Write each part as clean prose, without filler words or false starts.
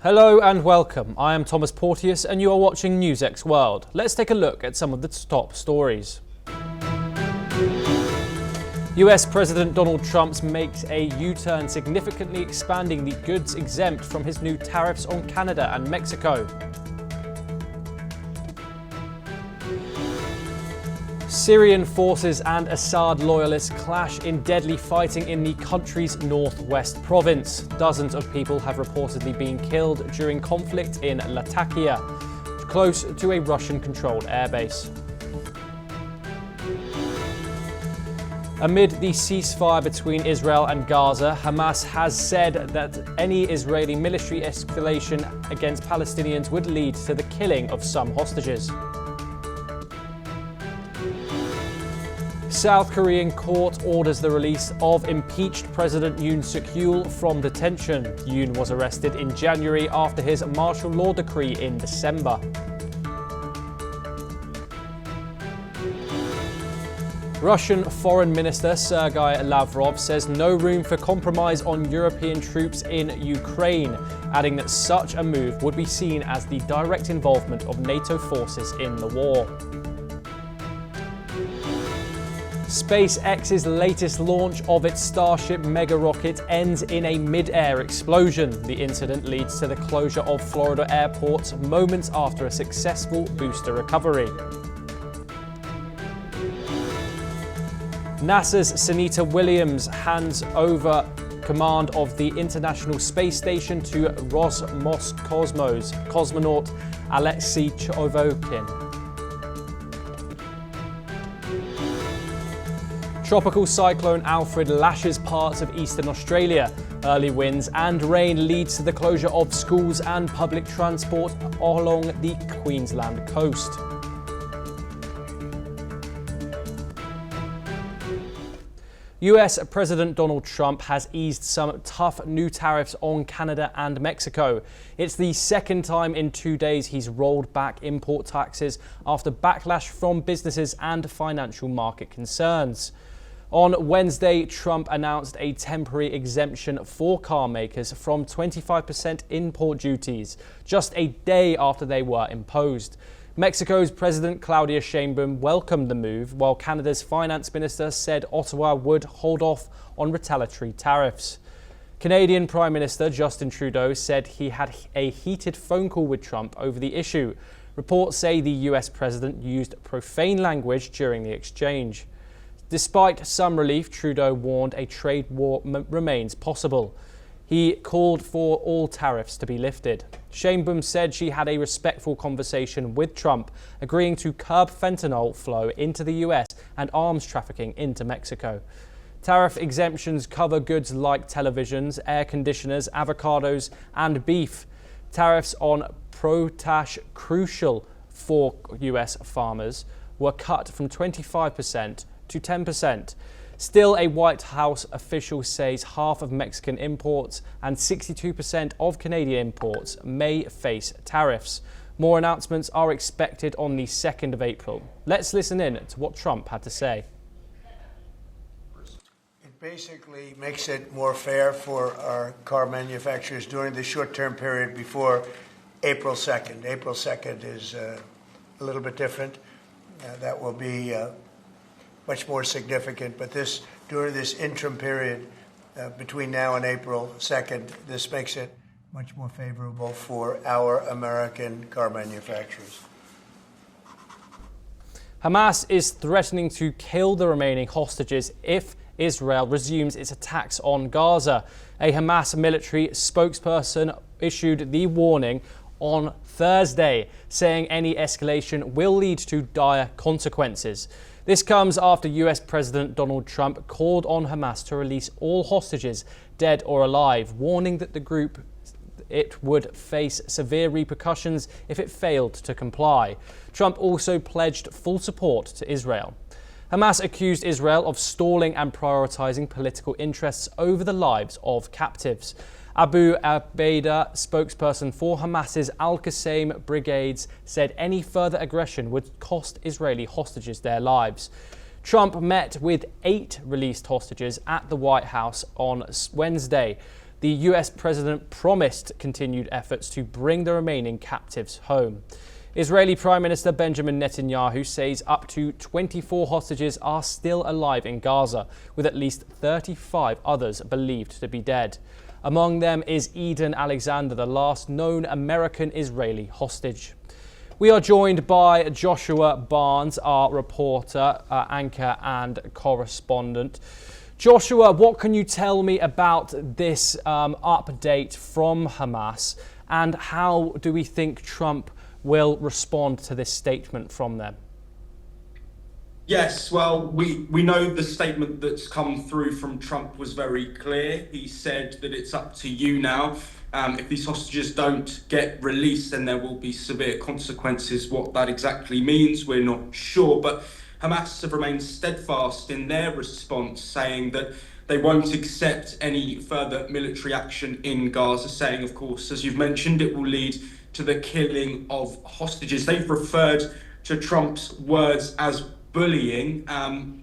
Hello and welcome. I am Thomas Porteous and you are watching NewsX World. Let's take a look at some of the top stories. US President Donald Trump makes a U-turn, significantly expanding the goods exempt from his new tariffs on Canada and Mexico. Syrian forces and Assad loyalists clash in deadly fighting in the country's northwest province. Dozens of people have reportedly been killed during conflict in Latakia, close to a Russian-controlled airbase. Amid the ceasefire between Israel and Gaza, Hamas has said that any Israeli military escalation against Palestinians would lead to the killing of some hostages. South Korean court orders the release of impeached President Yoon Suk-yeol from detention. Yoon was arrested in January after his martial law decree in December. Russian Foreign Minister Sergei Lavrov says no room for compromise on European troops in Ukraine, adding that such a move would be seen as the direct involvement of NATO forces in the war. SpaceX's latest launch of its Starship mega rocket ends in a mid-air explosion. The incident leads to the closure of Florida airports moments after a successful booster recovery. NASA's Sunita Williams hands over command of the International Space Station to Roscosmos cosmonaut Alexei Chovokin. Tropical cyclone Alfred lashes parts of eastern Australia. Early winds and rain leads to the closure of schools and public transport along the Queensland coast. US President Donald Trump has eased some tough new tariffs on Canada and Mexico. It's the second time in 2 days he's rolled back import taxes after backlash from businesses and financial market concerns. On Wednesday, Trump announced a temporary exemption for car makers from 25% import duties, just a day after they were imposed. Mexico's President Claudia Sheinbaum welcomed the move, while Canada's finance minister said Ottawa would hold off on retaliatory tariffs. Canadian Prime Minister Justin Trudeau said he had a heated phone call with Trump over the issue. Reports say the US president used profane language during the exchange. Despite some relief, Trudeau warned a trade war remains possible. He called for all tariffs to be lifted. Sheinbaum said she had a respectful conversation with Trump, agreeing to curb fentanyl flow into the US and arms trafficking into Mexico. Tariff exemptions cover goods like televisions, air conditioners, avocados, and beef. Tariffs on potash, crucial for US farmers, were cut from 25% to 10%. Still, a White House official says half of Mexican imports and 62% of Canadian imports may face tariffs. More announcements are expected on the 2nd of April. Let's listen in to what Trump had to say. It basically makes it more fair for our car manufacturers during the short-term period before April 2nd. April 2nd is a little bit different. That will be much more significant, but during this interim period between now and April 2nd, this makes it much more favorable for our American car manufacturers. Hamas is threatening to kill the remaining hostages if Israel resumes its attacks on Gaza. A Hamas military spokesperson issued the warning on Thursday, saying any escalation will lead to dire consequences. This comes after US President Donald Trump called on Hamas to release all hostages, dead or alive, warning that the group would face severe repercussions if it failed to comply. Trump also pledged full support to Israel. Hamas accused Israel of stalling and prioritizing political interests over the lives of captives. Abu Abeida, spokesperson for Hamas's Al-Qassam brigades, said any further aggression would cost Israeli hostages their lives. Trump met with 8 released hostages at the White House on Wednesday. The US president promised continued efforts to bring the remaining captives home. Israeli Prime Minister Benjamin Netanyahu says up to 24 hostages are still alive in Gaza, with at least 35 others believed to be dead. Among them is Eden Alexander, the last known American-Israeli hostage. We are joined by Joshua Barnes, our reporter, anchor and correspondent. Joshua, what can you tell me about this update from Hamas, and how do we think Trump will respond to this statement from them? Yes, well, we know the statement that's come through from Trump was very clear. He said that it's up to you now. If these hostages don't get released, then there will be severe consequences. What that exactly means, we're not sure. But Hamas have remained steadfast in their response, saying that they won't accept any further military action in Gaza, saying, of course, as you've mentioned, it will lead to the killing of hostages. They've referred to Trump's words as bullying.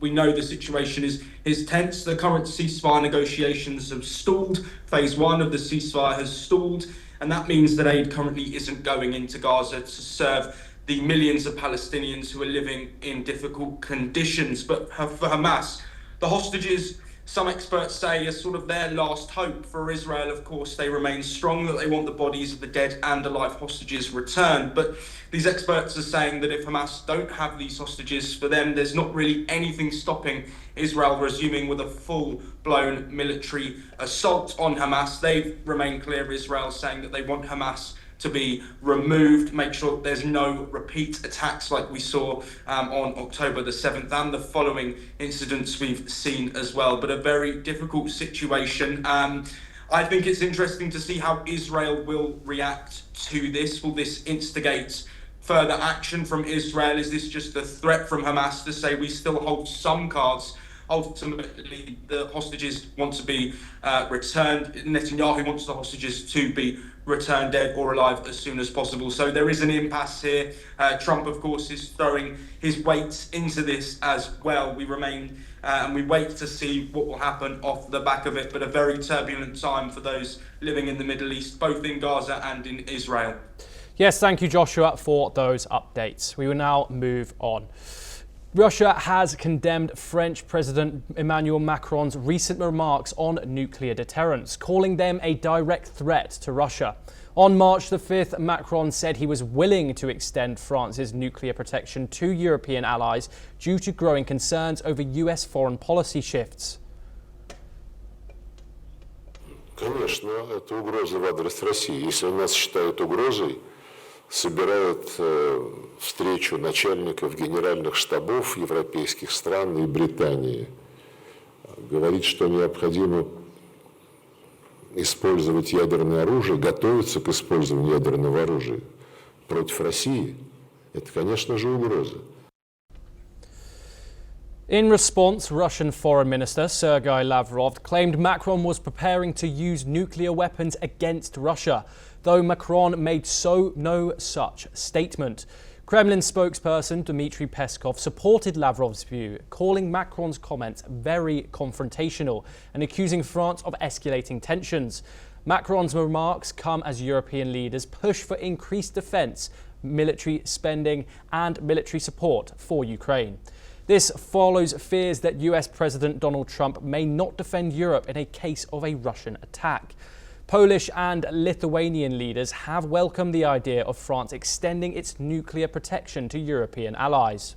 We know the situation is tense. The current ceasefire negotiations have stalled. Phase 1 of the ceasefire has stalled, and that means that aid currently isn't going into Gaza to serve the millions of Palestinians who are living in difficult conditions. But for Hamas, the hostages, some experts say, are sort of their last hope. For Israel, of course, they remain strong, that they want the bodies of the dead and alive hostages returned. But these experts are saying that if Hamas don't have these hostages, for them, there's not really anything stopping Israel resuming with a full-blown military assault on Hamas. They've remained clear, Israel, saying that they want Hamas to be removed, make sure that there's no repeat attacks like we saw on October the 7th and the following incidents we've seen as well. But a very difficult situation. I think it's interesting to see how Israel will react to this. Will this instigate further action from Israel? Is this just a threat from Hamas to say we still hold some cards? Ultimately, the hostages want to be returned. Netanyahu wants the hostages to be returned dead or alive as soon as possible. So there is an impasse here. Trump, of course, is throwing his weight into this as well. We remain and we wait to see what will happen off the back of it. But a very turbulent time for those living in the Middle East, both in Gaza and in Israel. Yes, thank you, Joshua, for those updates. We will now move on. Russia has condemned French President Emmanuel Macron's recent remarks on nuclear deterrence, calling them a direct threat to Russia. On March the 5th, Macron said he was willing to extend France's nuclear protection to European allies due to growing concerns over US foreign policy shifts. Конечно, это угроза в адрес России. Если нас считают угрозой, собирают встречу начальников генеральных штабов европейских стран и Британии. Говорит, что необходимо использовать ядерное оружие, готовиться к использованию ядерного оружия против России. Это, конечно же, угроза. In response, Russian Foreign Minister Sergei Lavrov claimed Macron was preparing to use nuclear weapons against Russia, though Macron made no such statement. Kremlin spokesperson Dmitry Peskov supported Lavrov's view, calling Macron's comments very confrontational and accusing France of escalating tensions. Macron's remarks come as European leaders push for increased defence, military spending and military support for Ukraine. This follows fears that US President Donald Trump may not defend Europe in a case of a Russian attack. Polish and Lithuanian leaders have welcomed the idea of France extending its nuclear protection to European allies.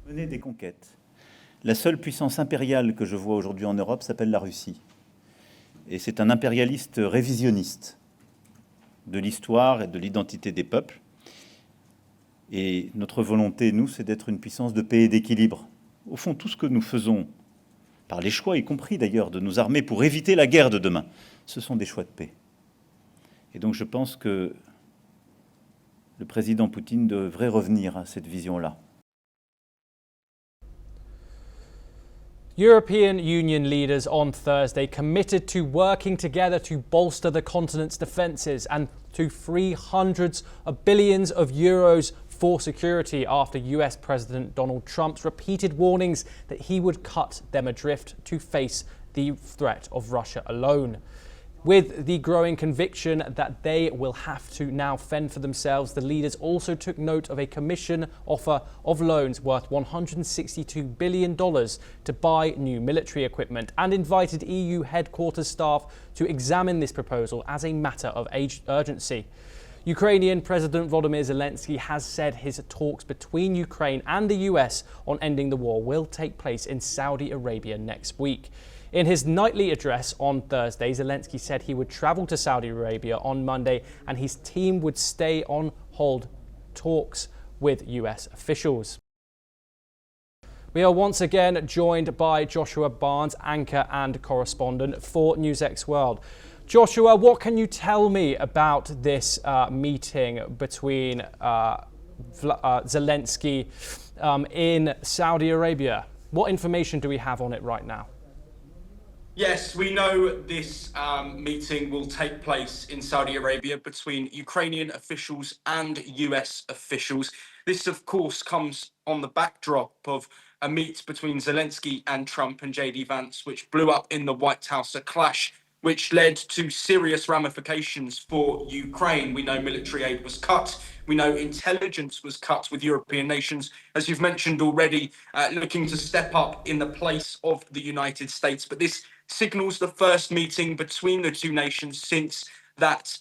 Mener des conquêtes. La seule puissance impériale que je vois aujourd'hui en Europe s'appelle la Russie. Et c'est un impérialiste révisionniste de l'histoire et de l'identité des peuples. Et notre volonté, nous, c'est d'être une puissance de paix et d'équilibre. Au fond, tout ce que nous faisons, par les choix, y compris d'ailleurs de nos armées, pour éviter la guerre de demain, ce sont des choix de paix. Et donc je pense que le président Poutine devrait revenir à cette vision-là. European Union leaders on Thursday committed to working together to bolster the continent's defences and to free hundreds of billions of euros for security after US President Donald Trump's repeated warnings that he would cut them adrift to face the threat of Russia alone. With the growing conviction that they will have to now fend for themselves, the leaders also took note of a Commission offer of loans worth $162 billion to buy new military equipment and invited EU headquarters staff to examine this proposal as a matter of urgency. Ukrainian President Volodymyr Zelensky has said his talks between Ukraine and the US on ending the war will take place in Saudi Arabia next week. In his nightly address on Thursday, Zelensky said he would travel to Saudi Arabia on Monday and his team would stay on hold talks with US officials. We are once again joined by Joshua Barnes, anchor and correspondent for NewsX World. Joshua, what can you tell me about this meeting between Zelensky in Saudi Arabia? What information do we have on it right now? Yes, we know this meeting will take place in Saudi Arabia between Ukrainian officials and US officials. This, of course, comes on the backdrop of a meet between Zelensky and Trump and JD Vance, which blew up in the White House, a clash which led to serious ramifications for Ukraine. We know military aid was cut. We know intelligence was cut, with European nations, as you've mentioned already, looking to step up in the place of the United States. But this signals the first meeting between the two nations since that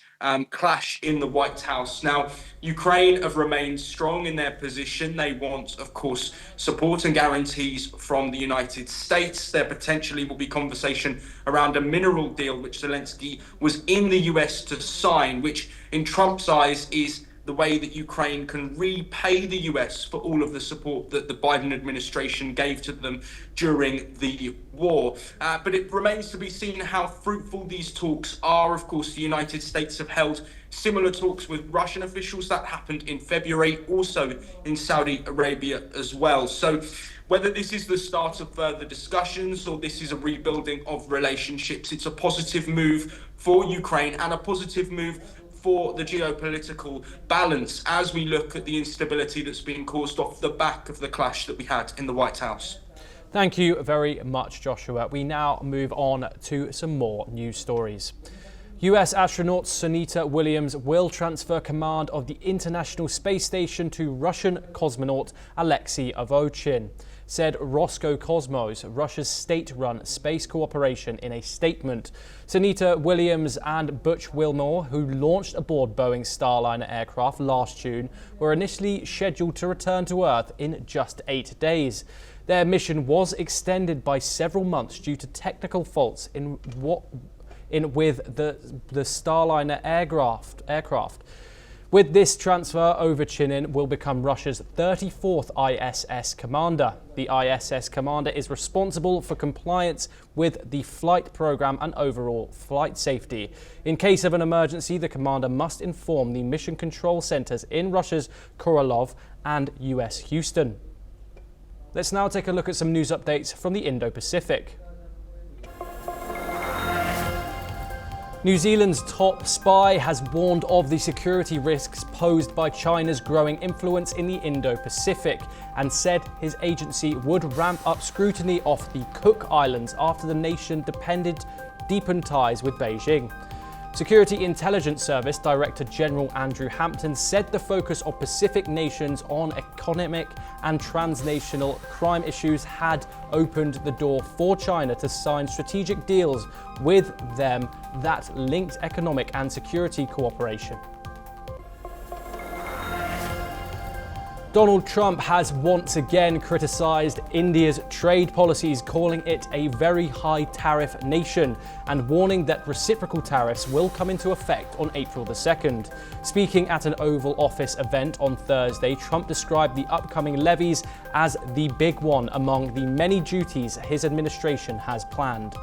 clash in the White House. Now, Ukraine have remained strong in their position. They want, of course, support and guarantees from the United States. There potentially will be conversation around a mineral deal, which Zelensky was in the US to sign, which in Trump's eyes is the way that Ukraine can repay the US for all of the support that the Biden administration gave to them during the war. But it remains to be seen how fruitful these talks are. Of course, the United States have held similar talks with Russian officials. That happened in February, also in Saudi Arabia as well. So whether this is the start of further discussions or this is a rebuilding of relationships, it's a positive move for Ukraine and a positive move for the geopolitical balance as we look at the instability that's been caused off the back of the clash that we had in the White House. Thank you very much, Joshua. We now move on to some more news stories. US astronaut Sunita Williams will transfer command of the International Space Station to Russian cosmonaut Alexei Ovchin, said Roscosmos, Russia's state-run space corporation, in a statement. Sunita Williams and Butch Wilmore, who launched aboard Boeing's Starliner aircraft last June, were initially scheduled to return to Earth in just 8 days. Their mission was extended by several months due to technical faults with the Starliner aircraft. With this transfer, Ovchinin will become Russia's 34th ISS commander. The ISS commander is responsible for compliance with the flight program and overall flight safety. In case of an emergency, the commander must inform the mission control centers in Russia's Korolyov and US Houston. Let's now take a look at some news updates from the Indo-Pacific. New Zealand's top spy has warned of the security risks posed by China's growing influence in the Indo-Pacific and said his agency would ramp up scrutiny of the Cook Islands after the nation deepened ties with Beijing. Security Intelligence Service Director General Andrew Hampton said the focus of Pacific nations on economic and transnational crime issues had opened the door for China to sign strategic deals with them that linked economic and security cooperation. Donald Trump has once again criticised India's trade policies, calling it a very high tariff nation and warning that reciprocal tariffs will come into effect on April the 2nd. Speaking at an Oval Office event on Thursday, Trump described the upcoming levies as the big one among the many duties his administration has planned.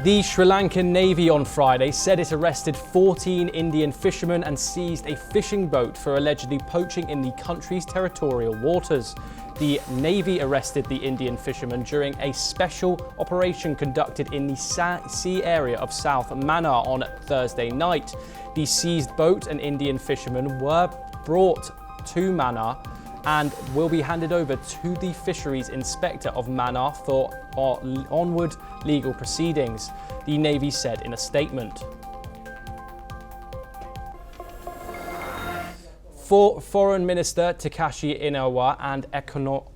The Sri Lankan Navy on Friday said it arrested 14 Indian fishermen and seized a fishing boat for allegedly poaching in the country's territorial waters. The Navy arrested the Indian fishermen during a special operation conducted in the sea area of South Mannar on Thursday night. The seized boat and Indian fishermen were brought to Mannar and will be handed over to the Fisheries Inspector of Mannar for onward legal proceedings, the Navy said in a statement. Foreign Minister Takashi Inoue and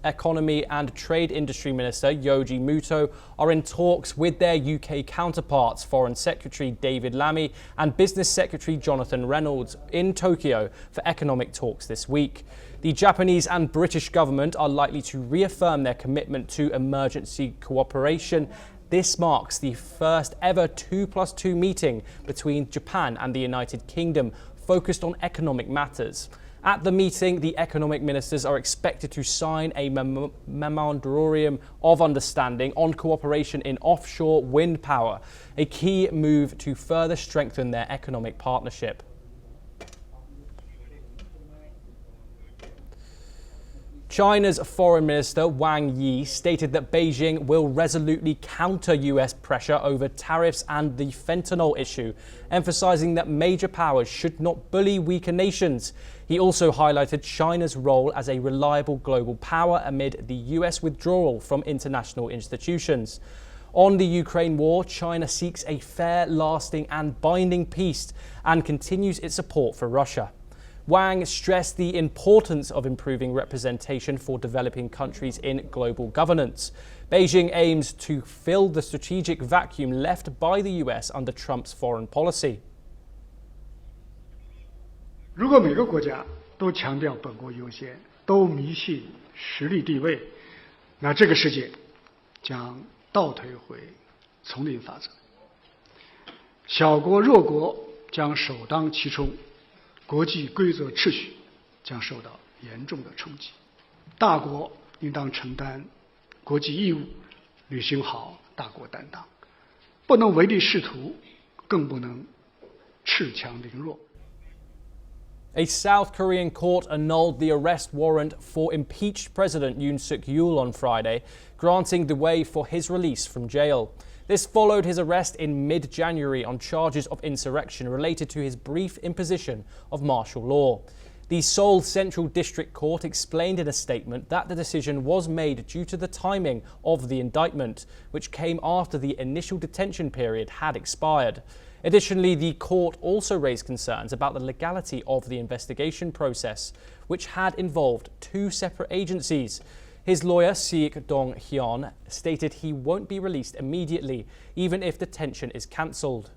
Economy and Trade Industry Minister Yoji Muto are in talks with their UK counterparts, Foreign Secretary David Lammy and Business Secretary Jonathan Reynolds, in Tokyo for economic talks this week. The Japanese and British government are likely to reaffirm their commitment to emergency cooperation. This marks the first ever 2+2 meeting between Japan and the United Kingdom, focused on economic matters. At the meeting, the economic ministers are expected to sign a memorandum of understanding on cooperation in offshore wind power, a key move to further strengthen their economic partnership. China's Foreign Minister Wang Yi stated that Beijing will resolutely counter US pressure over tariffs and the fentanyl issue, emphasizing that major powers should not bully weaker nations. He also highlighted China's role as a reliable global power amid the US withdrawal from international institutions. On the Ukraine war, China seeks a fair, lasting and binding peace and continues its support for Russia. Wang stressed the importance of improving representation for developing countries in global governance. Beijing aims to fill the strategic vacuum left by the US under Trump's foreign policy. 如果每个国家都强调本国优先，都迷信实力地位，那这个世界将倒退回丛林法则。小国弱国将首当其冲。 国际规则秩序将受到严重的冲击，大国应当承担国际义务，履行好大国担当，不能唯利是图，更不能恃强凌弱。 A South Korean court annulled the arrest warrant for impeached President Yoon Suk-yeol on Friday, granting the way for his release from jail. This followed his arrest in mid-January on charges of insurrection related to his brief imposition of martial law. The Seoul Central District Court explained in a statement that the decision was made due to the timing of the indictment, which came after the initial detention period had expired. Additionally, the court also raised concerns about the legality of the investigation process, which had involved two separate agencies. His lawyer, Sik Dong-hyun, stated he won't be released immediately, even if detention is cancelled.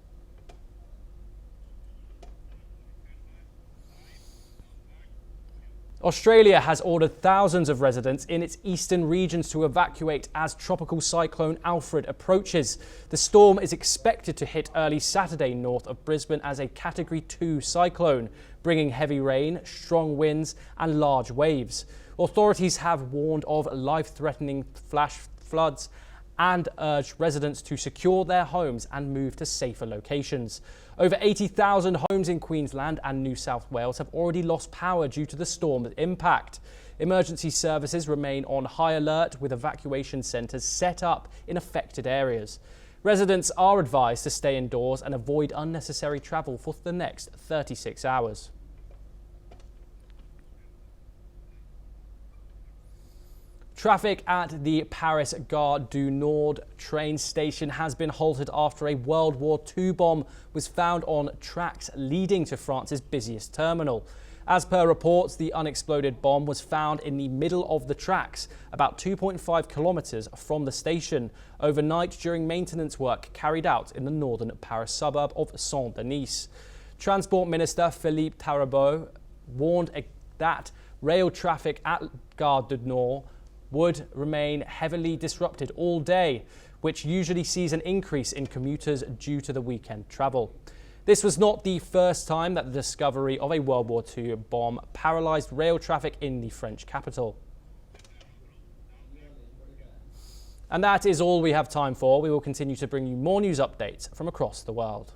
Australia has ordered thousands of residents in its eastern regions to evacuate as tropical cyclone Alfred approaches. The storm is expected to hit early Saturday north of Brisbane as a Category 2 cyclone, bringing heavy rain, strong winds and large waves. Authorities have warned of life-threatening flash floods and urged residents to secure their homes and move to safer locations. Over 80,000 homes in Queensland and New South Wales have already lost power due to the storm's impact. Emergency services remain on high alert with evacuation centres set up in affected areas. Residents are advised to stay indoors and avoid unnecessary travel for the next 36 hours. Traffic at the Paris Gare du Nord train station has been halted after a World War II bomb was found on tracks leading to France's busiest terminal. As per reports, the unexploded bomb was found in the middle of the tracks, about 2.5 kilometres from the station, overnight during maintenance work carried out in the northern Paris suburb of Saint-Denis. Transport Minister Philippe Tarabeau warned that rail traffic at Gare du Nord would remain heavily disrupted all day, which usually sees an increase in commuters due to the weekend travel. This was not the first time that the discovery of a World War II bomb paralysed rail traffic in the French capital. And that is all we have time for. We will continue to bring you more news updates from across the world.